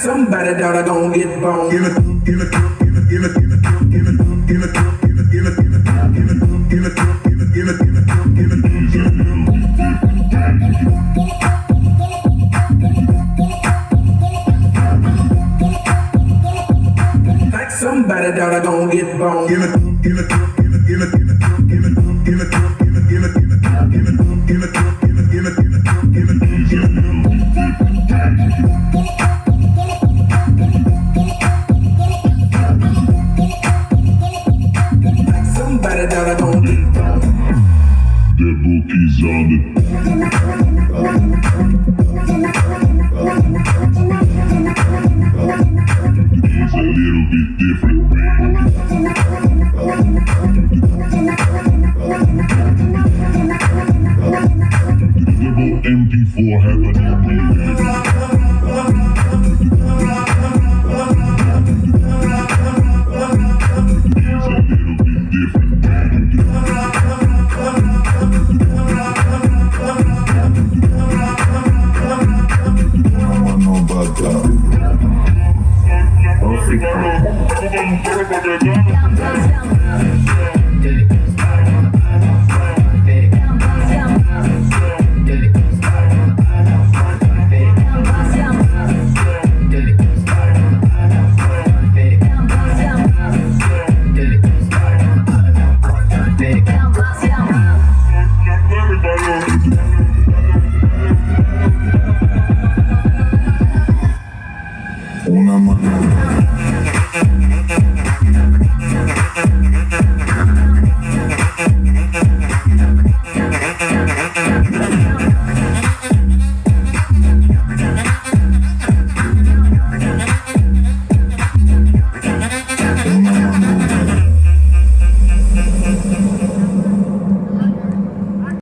Somebody down, I gon' get bone. Like somebody down, I gon' get bone. Somebody down, I gon' get bone. The book is on the It's a little bit different. Double MP4 happening. It's a little bit different. Una mano.